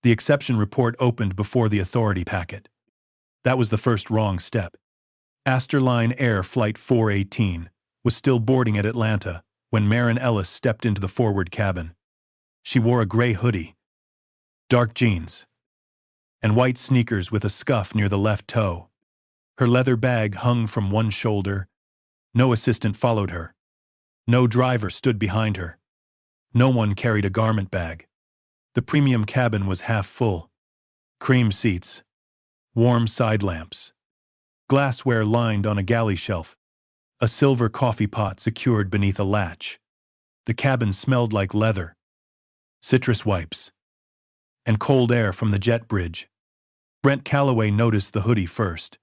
The exception report opened before the authority packet. That was the first wrong step. Airline Air Flight 418 was still boarding at Atlanta when Maren Ellis stepped into the forward cabin. She wore a gray hoodie, dark jeans, and white sneakers with a scuff near the left toe. Her leather bag hung from one shoulder. No assistant followed her. No driver stood behind her. No one carried a garment bag. The premium cabin was half full. Cream seats, warm side lamps, glassware lined on a galley shelf, a silver coffee pot secured beneath a latch. The cabin smelled like leather, citrus wipes, and cold air from the jet bridge. Brent Calloway noticed the hoodie first.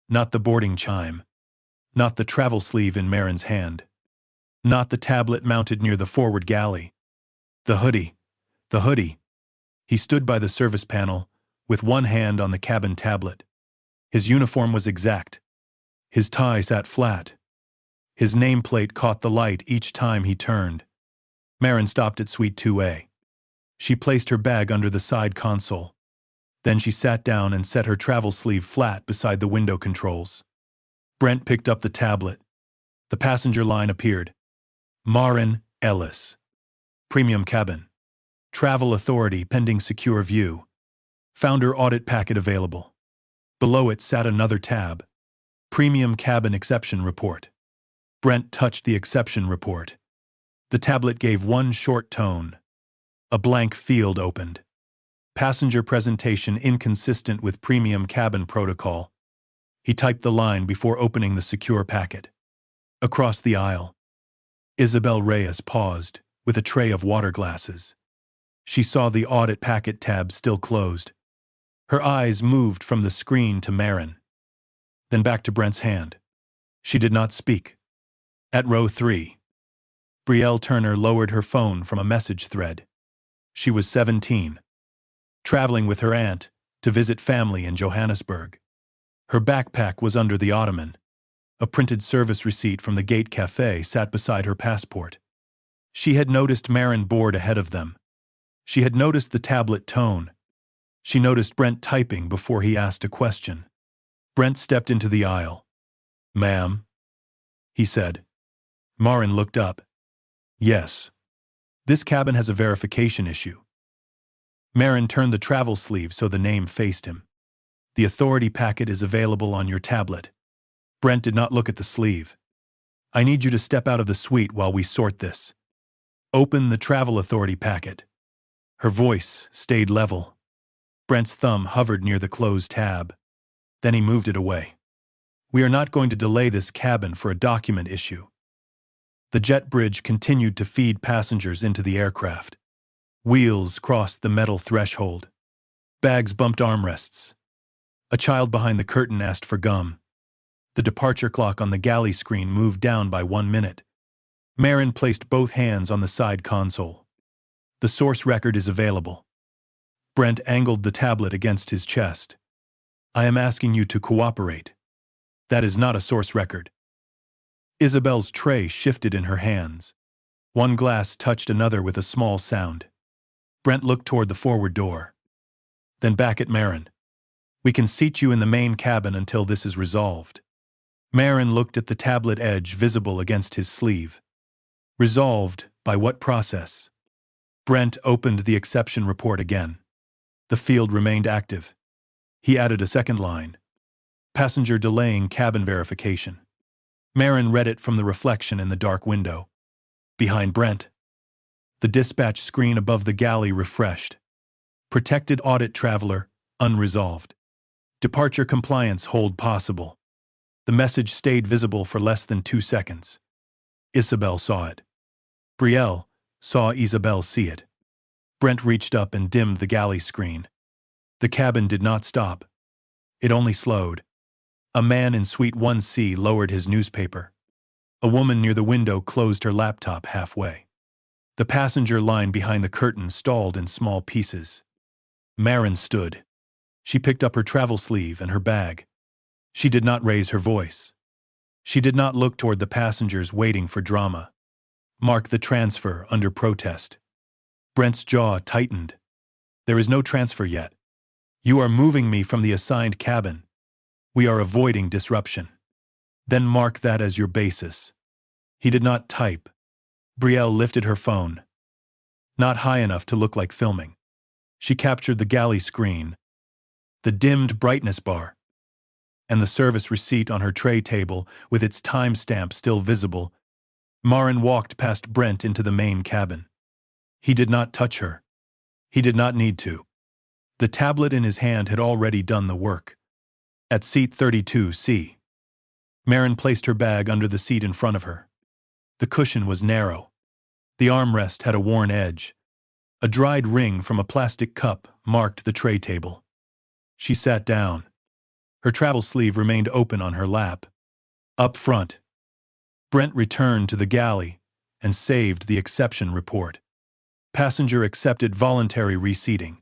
Not the boarding chime. Not the travel sleeve in Maren's hand. Not the tablet mounted near the forward galley. The hoodie. The hoodie. He stood by the service panel, with one hand on the cabin tablet. His uniform was exact. His tie sat flat. His nameplate caught the light each time he turned. Maren stopped at Suite 2A. She placed her bag under the side console. Then she sat down and set her travel sleeve flat beside the window controls. Brent picked up the tablet. The passenger line appeared. Maren Ellis. Premium cabin. Travel authority pending secure view. Founder audit packet available. Below it sat another tab. Premium cabin exception report. Brent touched the exception report. The tablet gave one short tone. A blank field opened. Passenger presentation inconsistent with premium cabin protocol. He typed the line before opening the secure packet. Across the aisle, Isabel Reyes paused, with a tray of water glasses. She saw the audit packet tab still closed. Her eyes moved from the screen to Maren, then back to Brent's hand. She did not speak. At row 3, Brielle Turner lowered her phone from a message thread. She was 17, traveling with her aunt to visit family in Johannesburg. Her backpack was under the ottoman. A printed service receipt from the Gate Cafe sat beside her passport. She had noticed Maren board ahead of them. She had noticed the tablet tone. She noticed Brent typing before he asked a question. Brent stepped into the aisle. "Ma'am," he said. Maren looked up. "Yes. This cabin has a verification issue." Maren turned the travel sleeve so the name faced him. "The authority packet is available on your tablet." Brent did not look at the sleeve. "I need you to step out of the suite while we sort this. Open the travel authority packet." Her voice stayed level. Brent's thumb hovered near the closed tab. Then he moved it away. "We are not going to delay this cabin for a document issue." The jet bridge continued to feed passengers into the aircraft. Wheels crossed the metal threshold. Bags bumped armrests. A child behind the curtain asked for gum. The departure clock on the galley screen moved down by 1 minute. Maren placed both hands on the side console. "The source record is available." Brent angled the tablet against his chest. "I am asking you to cooperate. That is not a source record." Isabel's tray shifted in her hands. One glass touched another with a small sound. Brent looked toward the forward door. Then back at Maren. "We can seat you in the main cabin until this is resolved." Maren looked at the tablet edge visible against his sleeve. "Resolved by what process?" Brent opened the exception report again. The field remained active. He added a second line. "Passenger delaying cabin verification." Maren read it from the reflection in the dark window. Behind Brent, the dispatch screen above the galley refreshed. "Protected audit traveler, unresolved. Departure compliance hold possible." The message stayed visible for less than 2 seconds. Isabel saw it. Brielle saw Isabel see it. Brent reached up and dimmed the galley screen. The cabin did not stop. It only slowed. A man in Suite 1C lowered his newspaper. A woman near the window closed her laptop halfway. The passenger line behind the curtain stalled in small pieces. Maren stood. She picked up her travel sleeve and her bag. She did not raise her voice. She did not look toward the passengers waiting for drama. "Mark the transfer under protest." Brent's jaw tightened. There is no transfer yet. You are moving me from the assigned cabin. We are avoiding disruption. Then mark that as your basis. He did not type. Brielle lifted her phone. Not high enough to look like filming. She captured the galley screen, the dimmed brightness bar, and the service receipt on her tray table with its timestamp still visible. Marin walked past Brent into the main cabin. He did not touch her. He did not need to. The tablet in his hand had already done the work. At seat 32C, Marin placed her bag under the seat in front of her. The cushion was narrow. The armrest had a worn edge. A dried ring from a plastic cup marked the tray table. She sat down. Her travel sleeve remained open on her lap. Up front, Brent returned to the galley and saved the exception report. Passenger accepted voluntary reseating.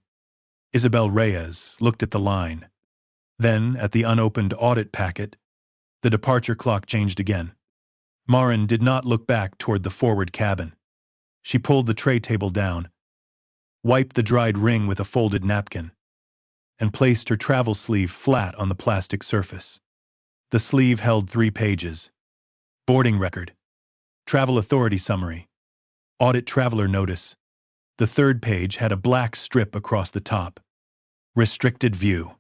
Isabel Reyes looked at the line. Then, at the unopened audit packet, the departure clock changed again. Marin did not look back toward the forward cabin. She pulled the tray table down, wiped the dried ring with a folded napkin, and placed her travel sleeve flat on the plastic surface. The sleeve held 3 pages. Boarding record, travel authority summary, audit traveler notice. The 3rd page had a black strip across the top. Restricted view.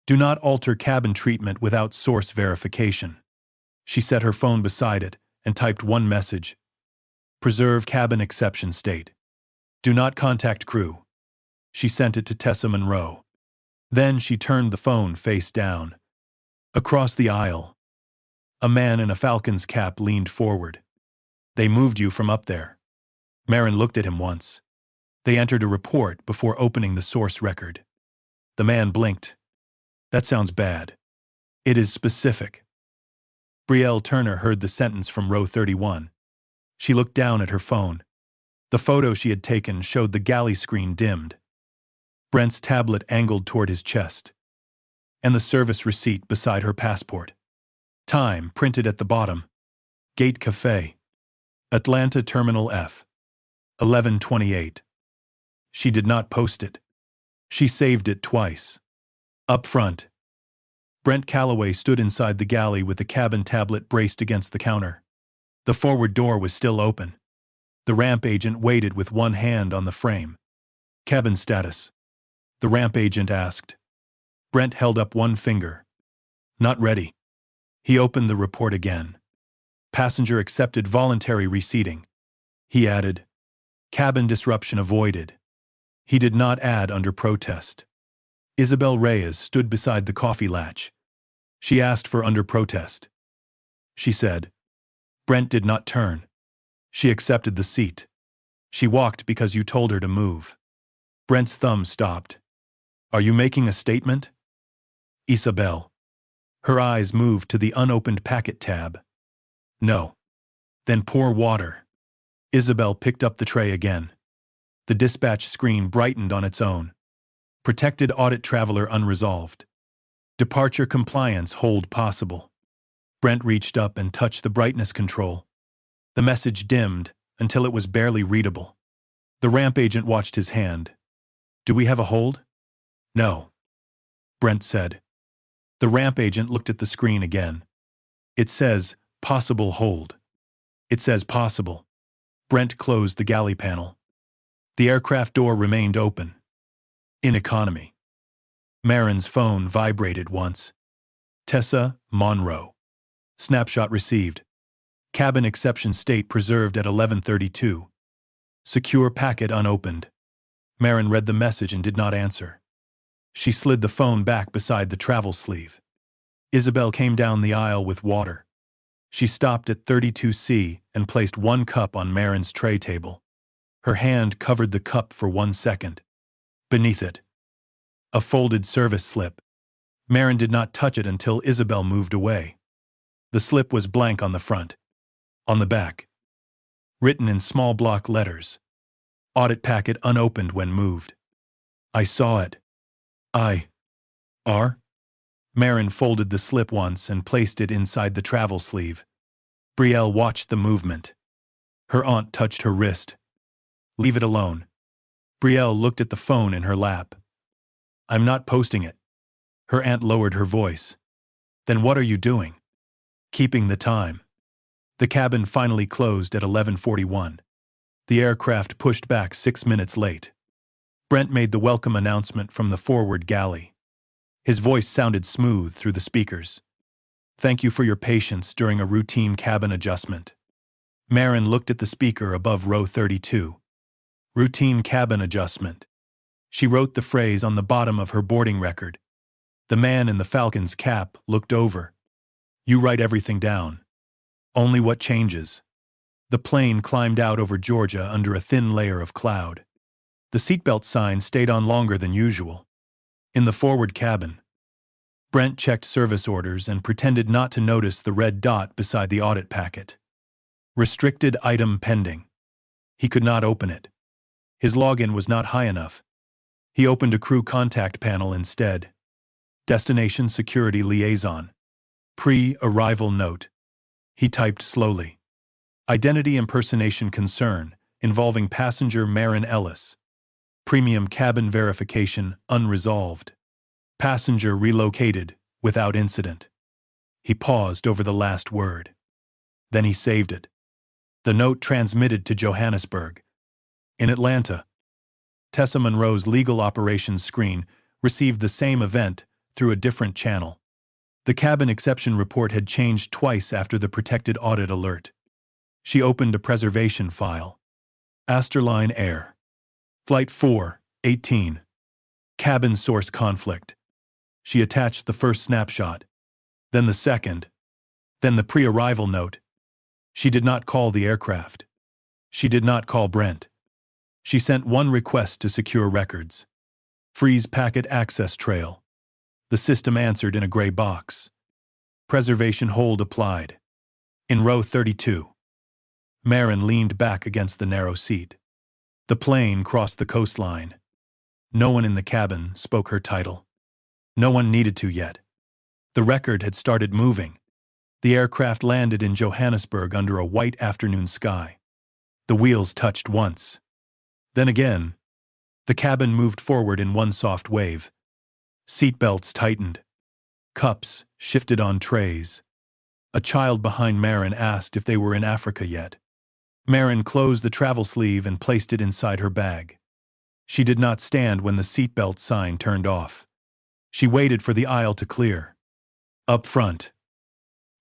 Do not alter cabin treatment without source verification. She set her phone beside it and typed one message. Preserve cabin exception state. Do not contact crew. She sent it to Tessa Monroe. Then she turned the phone face down. Across the aisle, a man in a falcon's cap leaned forward. They moved you from up there. Marin looked at him once. They entered a report before opening the source record. The man blinked. That sounds bad. It is specific. Brielle Turner heard the sentence from row 31. She looked down at her phone. The photo she had taken showed the galley screen dimmed. Brent's tablet angled toward his chest, and the service receipt beside her passport. Time printed at the bottom. Gate Cafe. Atlanta Terminal F. 11:28. She did not post it. She saved it twice. Up front, Brent Calloway stood inside the galley with the cabin tablet braced against the counter. The forward door was still open. The ramp agent waited with one hand on the frame. Cabin status, the ramp agent asked. Brent held up one finger. Not ready. He opened the report again. Passenger accepted voluntary reseating. He added, cabin disruption avoided. He did not add under protest. Isabel Reyes stood beside the coffee latch. She asked for under protest. She said. Brent did not turn. She accepted the seat. She walked because you told her to move. Brent's thumb stopped. Are you making a statement? Isabel. Her eyes moved to the unopened packet tab. No. Then pour water. Isabel picked up the tray again. The dispatch screen brightened on its own. Protected audit traveler unresolved. Departure compliance hold possible. Brent reached up and touched the brightness control. The message dimmed until it was barely readable. The ramp agent watched his hand. Do we have a hold? No. Brent said. The ramp agent looked at the screen again. It says, possible hold. It says possible. Brent closed the galley panel. The aircraft door remained open. In economy. Marin's phone vibrated once. Tessa Monroe. Snapshot received. Cabin exception state preserved at 11:32. Secure packet unopened. Marin read the message and did not answer. She slid the phone back beside the travel sleeve. Isabel came down the aisle with water. She stopped at 32C and placed one cup on Marin's tray table. Her hand covered the cup for 1 second. Beneath it, a folded service slip. Marin did not touch it until Isabel moved away. The slip was blank on the front. On the back, written in small block letters, audit packet unopened when moved. I saw it. I.R. Marin folded the slip once and placed it inside the travel sleeve. Brielle watched the movement. Her aunt touched her wrist. Leave it alone. Brielle looked at the phone in her lap. I'm not posting it. Her aunt lowered her voice. Then what are you doing? Keeping the time. The cabin finally closed at 11:41. The aircraft pushed back 6 minutes late. Brent made the welcome announcement from the forward galley. His voice sounded smooth through the speakers. Thank you for your patience during a routine cabin adjustment. Marin looked at the speaker above row 32. Routine cabin adjustment. She wrote the phrase on the bottom of her boarding record. The man in the Falcon's cap looked over. You write everything down. Only what changes. The plane climbed out over Georgia under a thin layer of cloud. The seatbelt sign stayed on longer than usual. In the forward cabin, Brent checked service orders and pretended not to notice the red dot beside the audit packet. Restricted item pending. He could not open it. His login was not high enough. He opened a crew contact panel instead. Destination Security Liaison. Pre-arrival note. He typed slowly. Identity impersonation concern involving passenger Marin Ellis. Premium cabin verification unresolved. Passenger relocated without incident. He paused over the last word. Then he saved it. The note transmitted to Johannesburg. In Atlanta, Tessa Monroe's legal operations screen received the same event through a different channel. The cabin exception report had changed twice after the protected audit alert. She opened a preservation file. Airline Air. Flight 418. Cabin source conflict. She attached the first snapshot, then the second, then the pre-arrival note. She did not call the aircraft. She did not call Brent. She sent one request to secure records. Freeze packet access trail. The system answered in a gray box. Preservation hold applied. In row 32. Marin leaned back against the narrow seat. The plane crossed the coastline. No one in the cabin spoke her title. No one needed to yet. The record had started moving. The aircraft landed in Johannesburg under a white afternoon sky. The wheels touched once. Then again. The cabin moved forward in one soft wave. Seatbelts tightened. Cups shifted on trays. A child behind Marin asked if they were in Africa yet. Marin closed the travel sleeve and placed it inside her bag. She did not stand when the seatbelt sign turned off. She waited for the aisle to clear. Up front,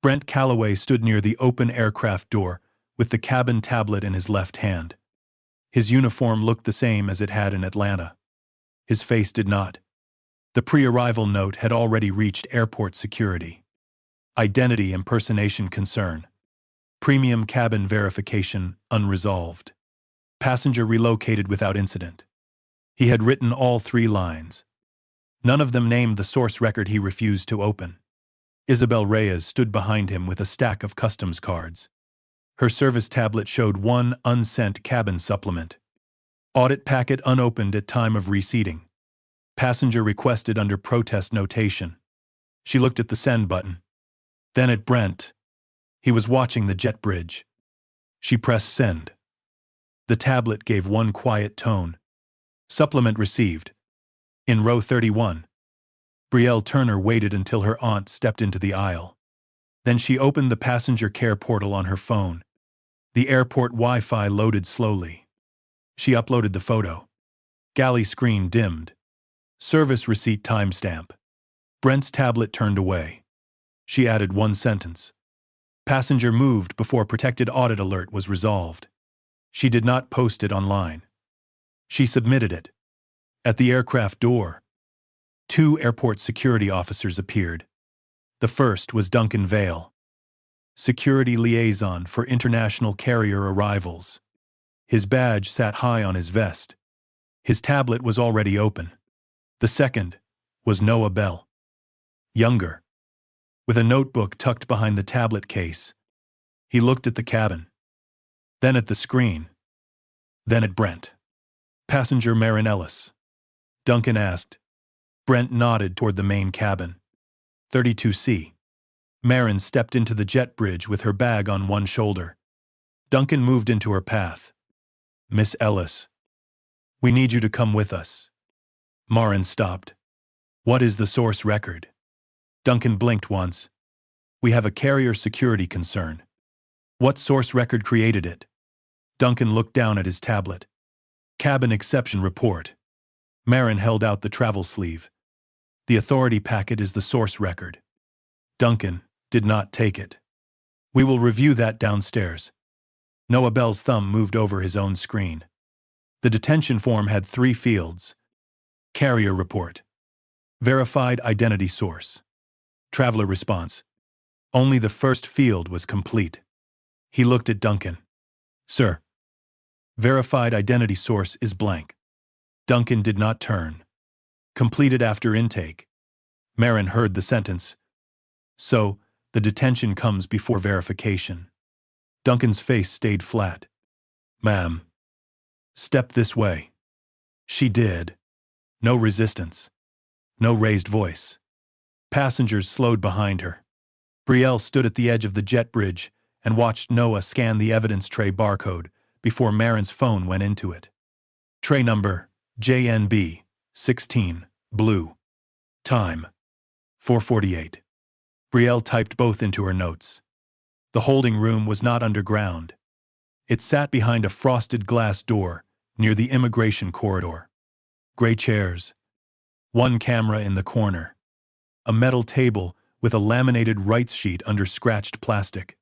Brent Calloway stood near the open aircraft door with the cabin tablet in his left hand. His uniform looked the same as it had in Atlanta. His face did not. The pre-arrival note had already reached airport security. Identity impersonation concern. Premium cabin verification unresolved. Passenger relocated without incident. He had written all 3 lines. None of them named the source record he refused to open. Isabel Reyes stood behind him with a stack of customs cards. Her service tablet showed one unsent cabin supplement. Audit packet unopened at time of reseating. Passenger requested under protest notation. She looked at the send button. Then at Brent. He was watching the jet bridge. She pressed send. The tablet gave one quiet tone. Supplement received. In row 31. Brielle Turner waited until her aunt stepped into the aisle. Then she opened the passenger care portal on her phone. The airport Wi-Fi loaded slowly. She uploaded the photo. Galley screen dimmed. Service receipt timestamp. Brent's tablet turned away. She added one sentence. Passenger moved before protected audit alert was resolved. She did not post it online. She submitted it. At the aircraft door, 2 airport security officers appeared. The first was Duncan Vale, security liaison for international carrier arrivals. His badge sat high on his vest. His tablet was already open. The second was Noah Bell, younger, with a notebook tucked behind the tablet case. He looked at the cabin, then at the screen, then at Brent. Passenger Marin Ellis. Duncan asked. Brent nodded toward the main cabin. 32C. Marin stepped into the jet bridge with her bag on one shoulder. Duncan moved into her path. Miss Ellis. We need you to come with us. Marin stopped. What is the source record? Duncan blinked once. We have a carrier security concern. What source record created it? Duncan looked down at his tablet. Cabin exception report. Marin held out the travel sleeve. The authority packet is the source record. Duncan did not take it. We will review that downstairs. Noah Bell's thumb moved over his own screen. The detention form had 3 fields. Carrier report. Verified identity source. Traveler response. Only the first field was complete. He looked at Duncan. Sir. Verified identity source is blank. Duncan did not turn. Completed after intake. Marin heard the sentence. So, the detention comes before verification. Duncan's face stayed flat. Ma'am. Step this way. She did. No resistance. No raised voice. Passengers slowed behind her. Brielle stood at the edge of the jet bridge and watched Noah scan the evidence tray barcode before Marin's phone went into it. Tray number, JNB, 16, blue. Time, 4:48. Brielle typed both into her notes. The holding room was not underground. It sat behind a frosted glass door near the immigration corridor. Gray chairs. 1 camera in the corner. A metal table with a laminated rights sheet under scratched plastic.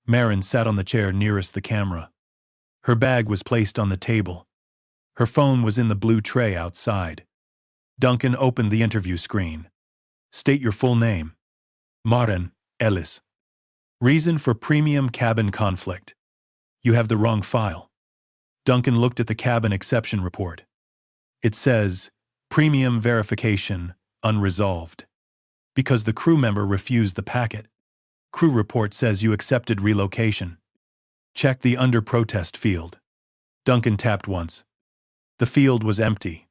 Marin sat on the chair nearest the camera. Her bag was placed on the table. Her phone was in the blue tray outside. Duncan opened the interview screen. State your full name. Marin Ellis. Reason for premium cabin conflict. You have the wrong file. Duncan looked at the cabin exception report. It says, premium verification, unresolved. Because the crew member refused the packet. Crew report says you accepted relocation. Check the under protest field. Duncan tapped once. The field was empty.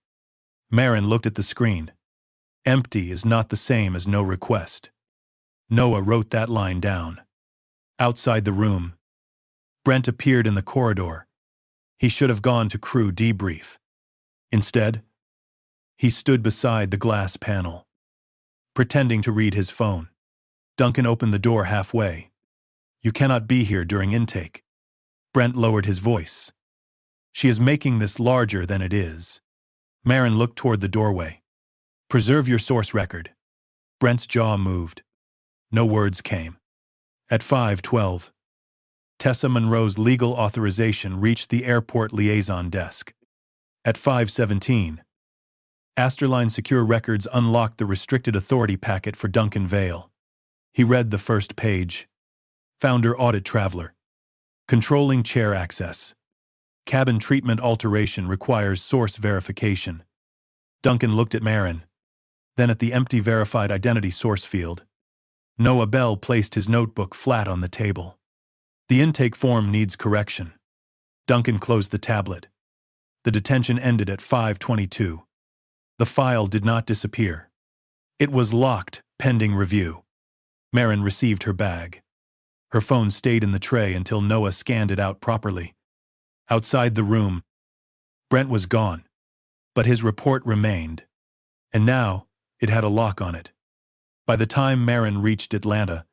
Marin looked at the screen. Empty is not the same as no request. Noah wrote that line down. Outside the room, Brent appeared in the corridor. He should have gone to crew debrief. Instead, he stood beside the glass panel, pretending to read his phone. Duncan opened the door halfway. You cannot be here during intake. Brent lowered his voice. She is making this larger than it is. Marin looked toward the doorway. Preserve your source record. Brent's jaw moved. No words came. At 5:12, Tessa Monroe's legal authorization reached the airport liaison desk. At 5:17, Airline Secure Records unlocked the restricted authority packet for Duncan Vale. He read the first page. Founder audit traveler. Controlling chair access. Cabin treatment alteration requires source verification. Duncan looked at Marin, then at the empty verified identity source field. Noah Bell placed his notebook flat on the table. The intake form needs correction. Duncan closed the tablet. The detention ended at 5:22. The file did not disappear. It was locked, pending review. Marin received her bag. Her phone stayed in the tray until Noah scanned it out properly. Outside the room, Brent was gone, but his report remained. And now, it had a lock on it. By the time Marin reached Atlanta,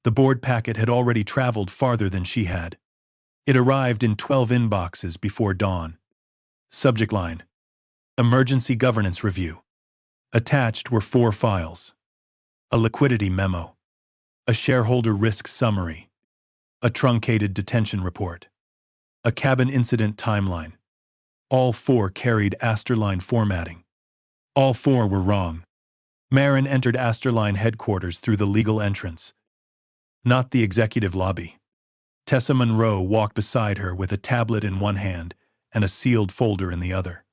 the board packet had already traveled farther than she had. It arrived in 12 inboxes before dawn. Subject line: Emergency Governance Review. Attached were 4 files. A liquidity memo. A shareholder risk summary. A truncated detention report. A cabin incident timeline. All 4 carried Airline formatting. All 4 were wrong. Marin entered Airline headquarters through the legal entrance, not the executive lobby. Tessa Monroe walked beside her with a tablet in one hand and a sealed folder in the other.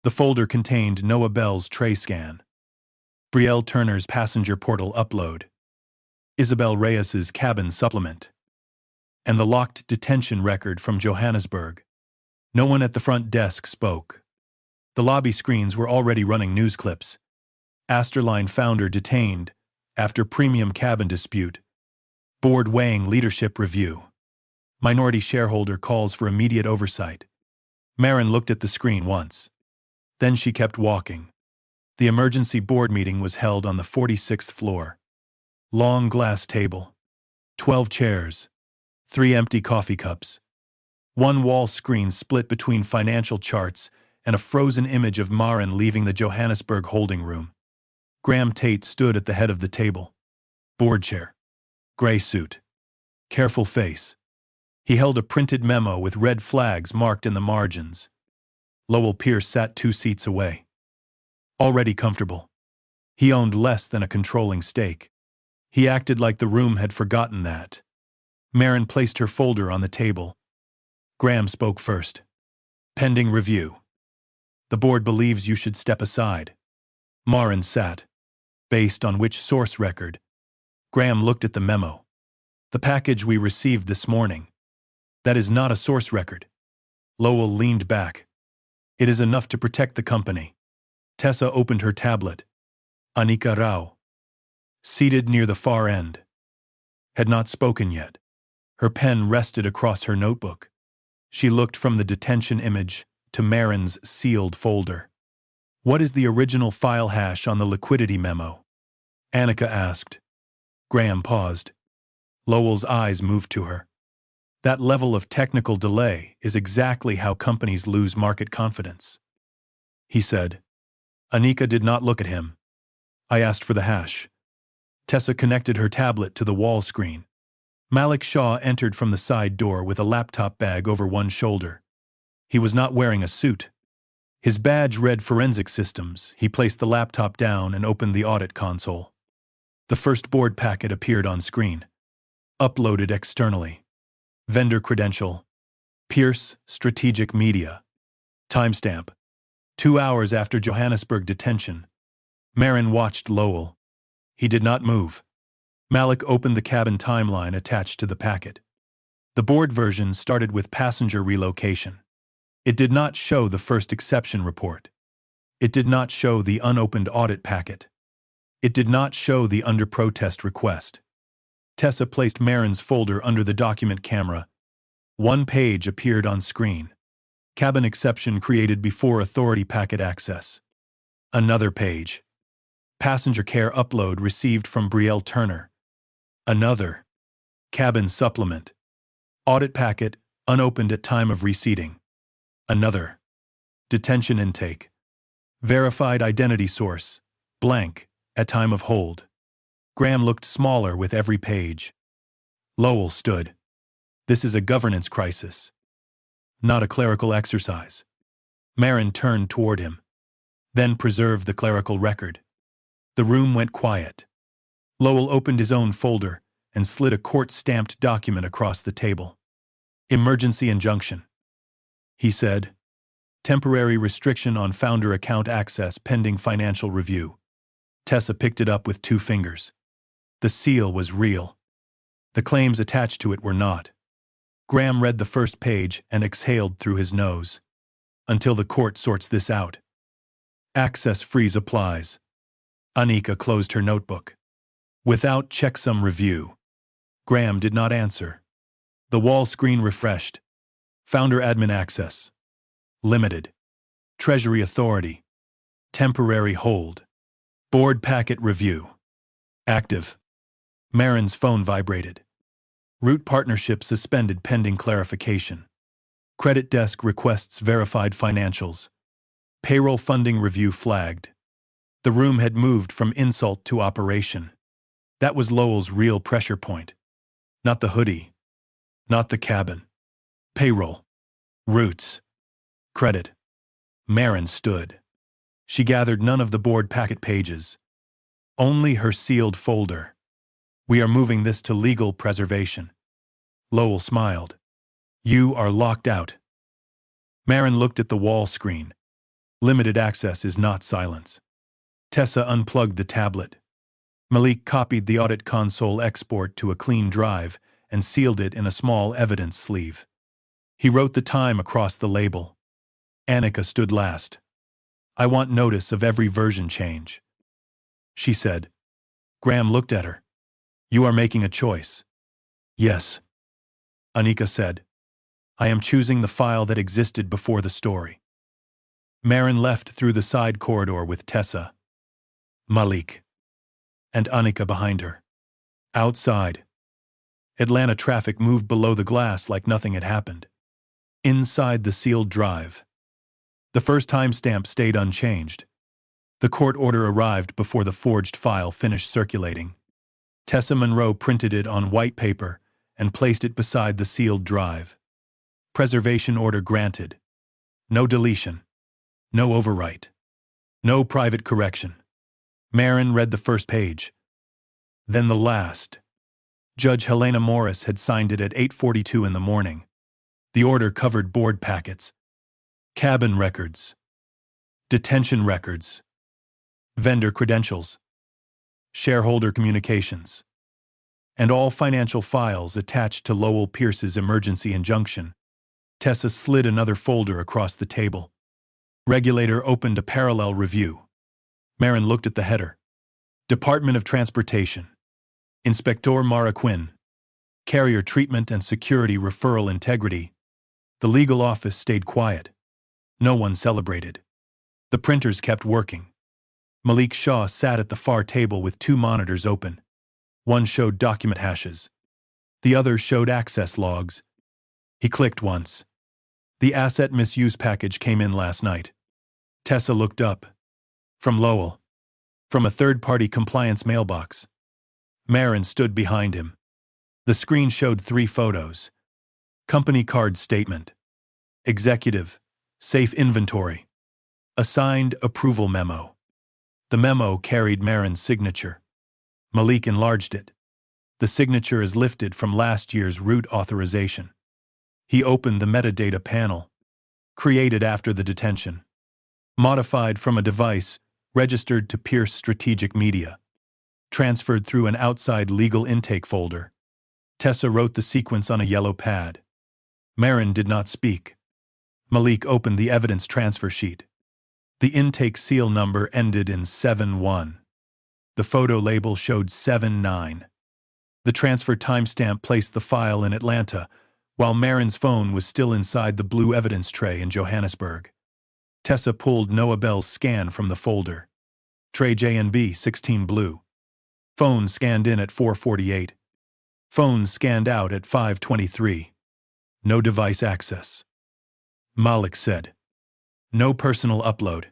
The folder contained Noah Bell's tray scan, Brielle Turner's passenger portal upload, Isabel Reyes's cabin supplement, and the locked detention record from Johannesburg. No one at the front desk spoke. The lobby screens were already running news clips. Airline founder detained after premium cabin dispute. Board weighing leadership review. Minority shareholder calls for immediate oversight. Marin looked at the screen once. Then she kept walking. The emergency board meeting was held on the 46th floor. Long glass table. 12 chairs. 3 empty coffee cups. One wall screen split between financial charts and a frozen image of Marin leaving the Johannesburg holding room. Graham Tate stood at the head of the table. Board chair. Gray suit. Careful face. He held a printed memo with red flags marked in the margins. Lowell Pierce sat 2 seats away. Already comfortable. He owned less than a controlling stake. He acted like the room had forgotten that. Marin placed her folder on the table. Graham spoke first. Pending review. The board believes you should step aside. Marin sat. Based on which source record? Graham looked at the memo. The package we received this morning. That is not a source record. Lowell leaned back. It is enough to protect the company. Tessa opened her tablet. Anika Rao, seated near the far end, had not spoken yet. Her pen rested across her notebook. She looked from the detention image to Marin's sealed folder. What is the original file hash on the liquidity memo? Anika asked. Graham paused. Lowell's eyes moved to her. That level of technical delay is exactly how companies lose market confidence. He said. Anika did not look at him. I asked for the hash. Tessa connected her tablet to the wall screen. Malik Shah entered from the side door with a laptop bag over one shoulder. He was not wearing a suit. His badge read Forensic Systems. He placed the laptop down and opened the audit console. The first board packet appeared on screen. Uploaded externally. Vendor credential. Pierce Strategic Media. Timestamp. 2 hours after Johannesburg detention. Marin watched Lowell. He did not move. Malik opened the cabin timeline attached to the packet. The board version started with passenger relocation. It did not show the first exception report. It did not show the unopened audit packet. It did not show the under protest request. Tessa placed Marin's folder under the document camera. One page appeared on screen. Cabin exception created before authority packet access. Another page. Passenger care upload received from Brielle Turner. Another. Cabin supplement. Audit packet, unopened at time of reseating. Another. Detention intake. Verified identity source, blank, at time of hold. Graham looked smaller with every page. Lowell stood. This is a governance crisis. Not a clerical exercise. Marin turned toward him. Then preserved the clerical record. The room went quiet. Lowell opened his own folder and slid a court-stamped document across the table. Emergency injunction. He said. Temporary restriction on founder account access pending financial review. Tessa picked it up with 2 fingers. The seal was real. The claims attached to it were not. Graham read the first page and exhaled through his nose. Until the court sorts this out. Access freeze applies. Anika closed her notebook. Without checksum review. Graham did not answer. The wall screen refreshed. Founder admin access. Limited. Treasury Authority. Temporary hold. Board packet review. Active. Marin's phone vibrated. Root partnership suspended pending clarification. Credit desk requests verified financials. Payroll funding review flagged. The room had moved from insult to operation. That was Lowell's real pressure point. Not the hoodie. Not the cabin. Payroll. Roots. Credit. Marin stood. She gathered none of the board packet pages. Only her sealed folder. We are moving this to legal preservation. Lowell smiled. You are locked out. Marin looked at the wall screen. Limited access is not silence. Tessa unplugged the tablet. Malik copied the audit console export to a clean drive and sealed it in a small evidence sleeve. He wrote the time across the label. Anika stood last. I want notice of every version change. She said. Graham looked at her. You are making a choice. Yes. Anika said. I am choosing the file that existed before the story. Marin left through the side corridor with Tessa, Malik, and Annika behind her. Outside, Atlanta traffic moved below the glass like nothing had happened. Inside the sealed drive, the first timestamp stayed unchanged. The court order arrived before the forged file finished circulating. Tessa Monroe printed it on white paper and placed it beside the sealed drive. Preservation order granted. No deletion. No overwrite. No private correction. Marin read the first page. Then the last. Judge Helena Morris had signed it at 8:42 in the morning. The order covered board packets, cabin records, detention records, vendor credentials, shareholder communications, and all financial files attached to Lowell Pierce's emergency injunction. Tessa slid another folder across the table. Regulator opened a parallel review. Marin looked at the header. Department of Transportation. Inspector Mara Quinn. Carrier Treatment and Security Referral Integrity. The legal office stayed quiet. No one celebrated. The printers kept working. Malik Shaw sat at the far table with two monitors open. One showed document hashes. The other showed access logs. He clicked once. The asset misuse package came in last night. Tessa looked up. From Lowell. From a third-party compliance mailbox. Marin stood behind him. The screen showed 3 photos. Company card statement. Executive. Safe inventory. A signed approval memo. The memo carried Marin's signature. Malik enlarged it. The signature is lifted from last year's root authorization. He opened the metadata panel. Created after the detention. Modified from a device registered to Pierce Strategic Media. Transferred through an outside legal intake folder. Tessa wrote the sequence on a yellow pad. Marin did not speak. Malik opened the evidence transfer sheet. The intake seal number ended in 7-1. The photo label showed 7-9. The transfer timestamp placed the file in Atlanta, while Marin's phone was still inside the blue evidence tray in Johannesburg. Tessa pulled Noah Bell's scan from the folder. Tray JNB 16 blue. Phone scanned in at 4:48. Phone scanned out at 5:23. No device access. Malik said. No personal upload.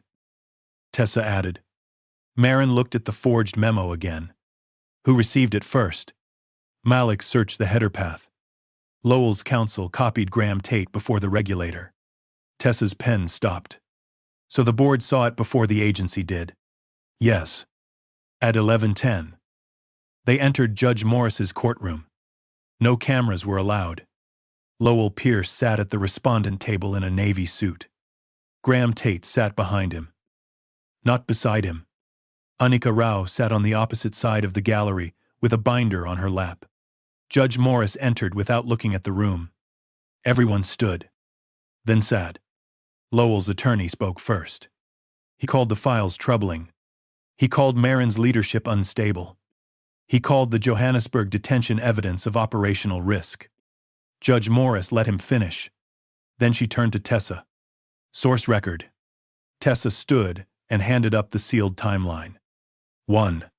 Tessa added. Marin looked at the forged memo again. Who received it first? Malik searched the header path. Lowell's counsel copied Graham Tate before the regulator. Tessa's pen stopped. So the board saw it before the agency did. Yes. At 11:10. They entered Judge Morris's courtroom. No cameras were allowed. Lowell Pierce sat at the respondent table in a navy suit. Graham Tate sat behind him. Not beside him. Annika Rao sat on the opposite side of the gallery with a binder on her lap. Judge Morris entered without looking at the room. Everyone stood. Then sat. Lowell's attorney spoke first. He called the files troubling. He called Marin's leadership unstable. He called the Johannesburg detention evidence of operational risk. Judge Morris let him finish. Then she turned to Tessa. Source record. Tessa stood and handed up the sealed timeline. 1.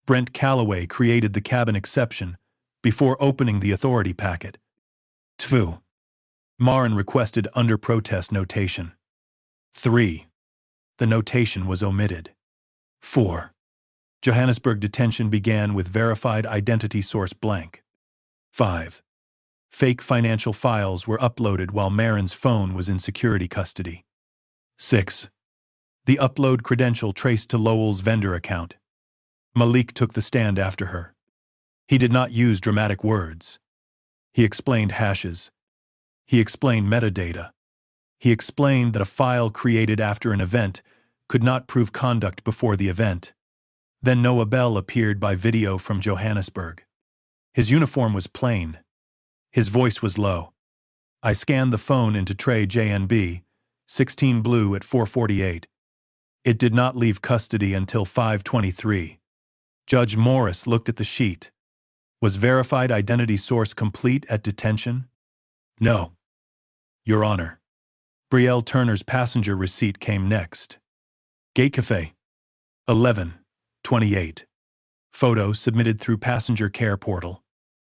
Brent Calloway created the cabin exception before opening the authority packet. 2. Marin requested under protest notation. 3. The notation was omitted. 4. Johannesburg detention began with verified identity source blank. 5. Fake financial files were uploaded while Marin's phone was in security custody. 6. The upload credential traced to Lowell's vendor account. Malik took the stand after her. He did not use dramatic words. He explained hashes. He explained metadata. He explained that a file created after an event could not prove conduct before the event. Then Noah Bell appeared by video from Johannesburg. His uniform was plain. His voice was low. I scanned the phone into tray JNB, 16 blue at 4:48. It did not leave custody until 5:23. Judge Morris looked at the sheet. Was verified identity source complete at detention? No. Your Honor. Brielle Turner's passenger receipt came next. Gate Cafe. 11:28. Photo submitted through passenger care portal.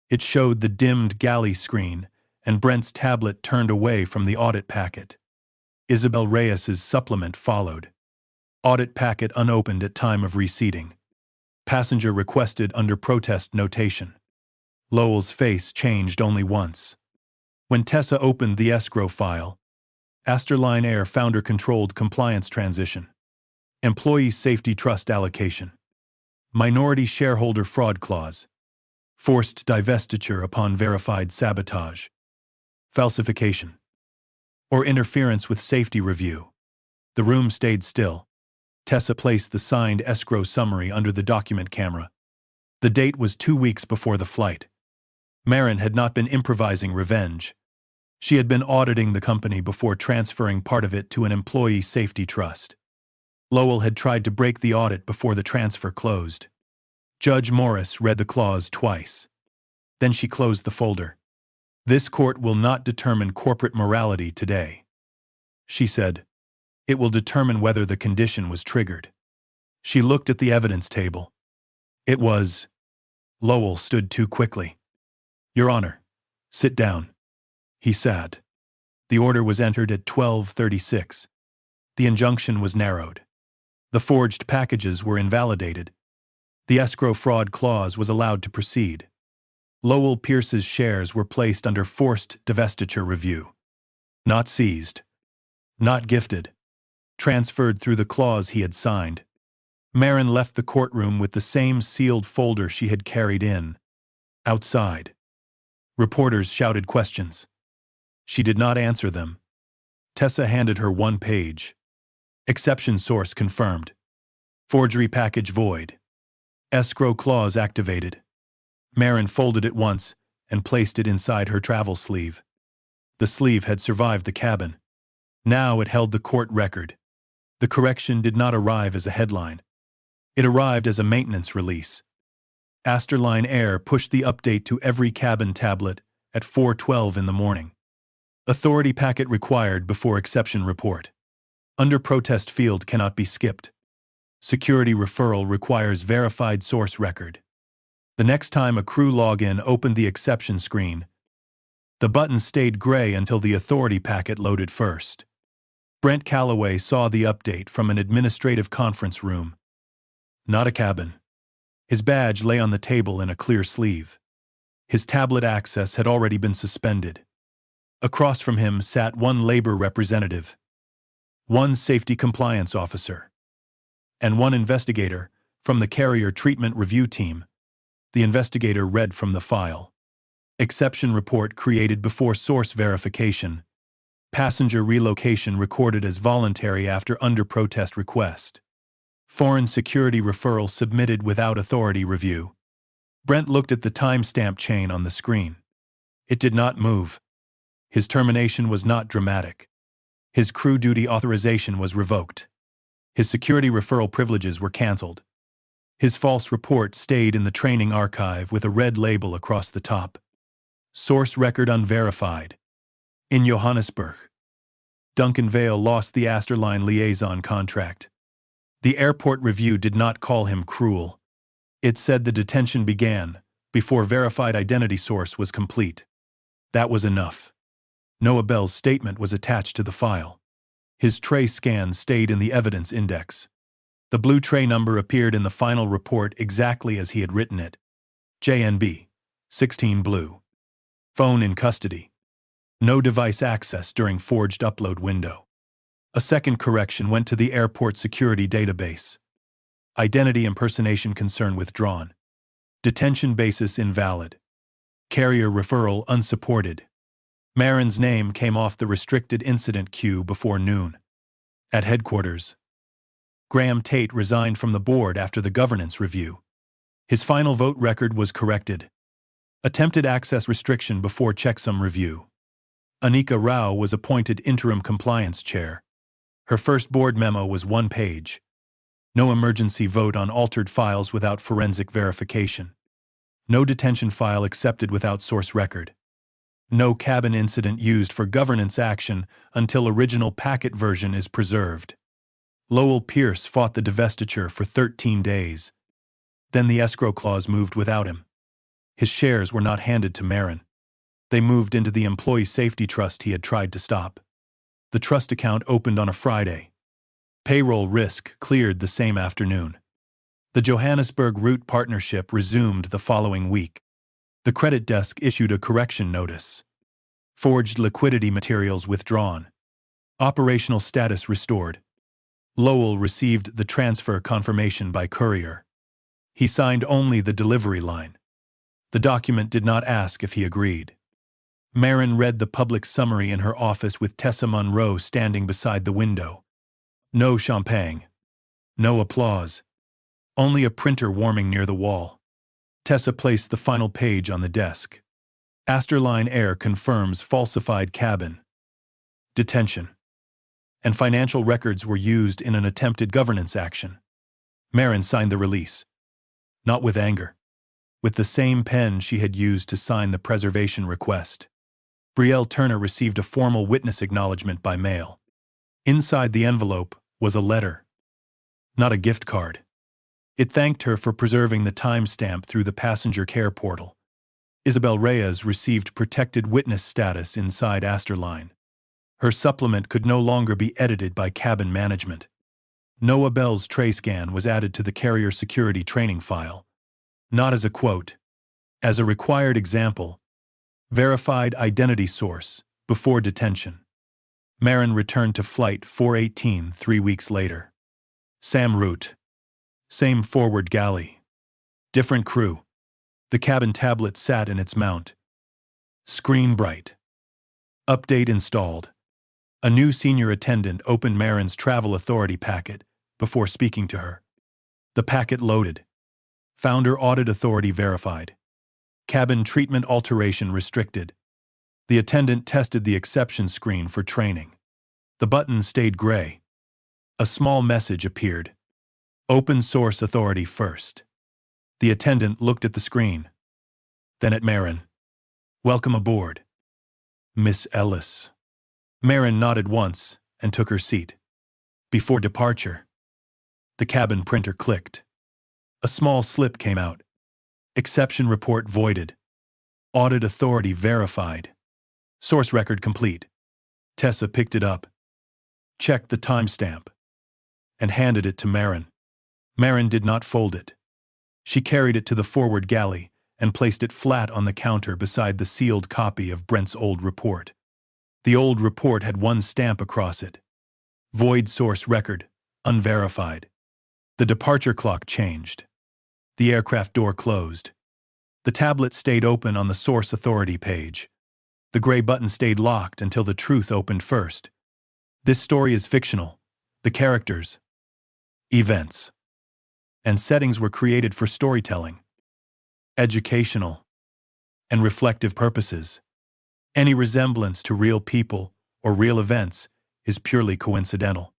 It showed the dimmed galley screen, and Brent's tablet turned away from the audit packet. Isabel Reyes's supplement followed. Audit packet unopened at time of reseating. Passenger requested under protest notation. Lowell's face changed only once. When Tessa opened the escrow file, Airline Air founder-controlled compliance transition. Employee safety trust allocation. Minority shareholder fraud clause. Forced divestiture upon verified sabotage. Falsification. Or interference with safety review. The room stayed still. Tessa placed the signed escrow summary under the document camera. The date was 2 weeks before the flight. Marin had not been improvising revenge. She had been auditing the company before transferring part of it to an employee safety trust. Lowell had tried to break the audit before the transfer closed. Judge Morris read the clause twice. Then she closed the folder. This court will not determine corporate morality today, she said. It will determine whether the condition was triggered. She looked at the evidence table. It was. Lowell stood too quickly. Your Honor, sit down. He sat. The order was entered at 12:36. The injunction was narrowed. The forged packages were invalidated. The escrow fraud clause was allowed to proceed. Lowell Pierce's shares were placed under forced divestiture review. Not seized. Not gifted. Transferred through the clause he had signed. Marin left the courtroom with the same sealed folder she had carried in. Outside. Reporters shouted questions. She did not answer them. Tessa handed her one page. Exception source confirmed. Forgery package void. Escrow clause activated. Marin folded it once and placed it inside her travel sleeve. The sleeve had survived the cabin. Now it held the court record. The correction did not arrive as a headline. It arrived as a maintenance release. Airline Air pushed the update to every cabin tablet at 4:12 in the morning. Authority packet required before exception report. Under protest field cannot be skipped. Security referral requires verified source record. The next time a crew login opened the exception screen, the button stayed gray until the authority packet loaded first. Brent Calloway saw the update from an administrative conference room. Not a cabin. His badge lay on the table in a clear sleeve. His tablet access had already been suspended. Across from him sat one labor representative, one safety compliance officer, and one investigator from the carrier treatment review team. The investigator read from the file. Exception report created before source verification. Passenger relocation recorded as voluntary after under protest request. Foreign security referral submitted without authority review. Brent looked at the timestamp chain on the screen. It did not move. His termination was not dramatic. His crew duty authorization was revoked. His security referral privileges were canceled. His false report stayed in the training archive with a red label across the top. Source record unverified. In Johannesburg. Duncan Vale lost the Airline liaison contract. The airport review did not call him cruel. It said the detention began before verified identity source was complete. That was enough. Noah Bell's statement was attached to the file. His tray scan stayed in the evidence index. The blue tray number appeared in the final report exactly as he had written it. JNB, 16 blue. Phone in custody. No device access during forged upload window. A second correction went to the airport security database. Identity impersonation concern withdrawn. Detention basis invalid. Carrier referral unsupported. Marin's name came off the restricted incident queue before noon. At headquarters, Graham Tate resigned from the board after the governance review. His final vote record was corrected. Attempted access restriction before checksum review. Anika Rao was appointed interim compliance chair. Her first board memo was 1 page. No emergency vote on altered files without forensic verification. No detention file accepted without source record. No cabin incident used for governance action until original packet version is preserved. Lowell Pierce fought the divestiture for 13 days. Then the escrow clause moved without him. His shares were not handed to Marin. They moved into the employee safety trust he had tried to stop. The trust account opened on a Friday. Payroll risk cleared the same afternoon. The Johannesburg Route Partnership resumed the following week. The credit desk issued a correction notice. Forged liquidity materials withdrawn. Operational status restored. Lowell received the transfer confirmation by courier. He signed only the delivery line. The document did not ask if he agreed. Marin read the public summary in her office with Tessa Monroe standing beside the window. No champagne. No applause. Only a printer warming near the wall. Tessa placed the final page on the desk. Airline Air confirms falsified cabin. Detention. And financial records were used in an attempted governance action. Marin signed the release. Not with anger. With the same pen she had used to sign the preservation request. Brielle Turner received a formal witness acknowledgement by mail. Inside the envelope was a letter. Not a gift card. It thanked her for preserving the timestamp through the passenger care portal. Isabel Reyes received protected witness status inside Airline. Her supplement could no longer be edited by cabin management. Noah Bell's tray scan was added to the carrier security training file. Not as a quote. As a required example. Verified identity source, before detention. Marin returned to Flight 418 3 weeks later. Sam route. Same forward galley. Different crew. The cabin tablet sat in its mount. Screen bright. Update installed. A new senior attendant opened Marin's travel authority packet before speaking to her. The packet loaded. Founder audit authority verified. Cabin treatment alteration restricted. The attendant tested the exception screen for training. The button stayed gray. A small message appeared. Open source authority first. The attendant looked at the screen. Then at Marin. Welcome aboard. Miss Ellis. Marin nodded once and took her seat. Before departure. The cabin printer clicked. A small slip came out. Exception report voided. Audit authority verified. Source record complete. Tessa picked it up. Checked the timestamp. And handed it to Marin. Marin did not fold it. She carried it to the forward galley and placed it flat on the counter beside the sealed copy of Brent's old report. The old report had one stamp across it. Void source record, unverified. The departure clock changed. The aircraft door closed. The tablet stayed open on the source authority page. The gray button stayed locked until the truth opened first. This story is fictional. The characters, events, and settings were created for storytelling, educational, and reflective purposes. Any resemblance to real people or real events is purely coincidental.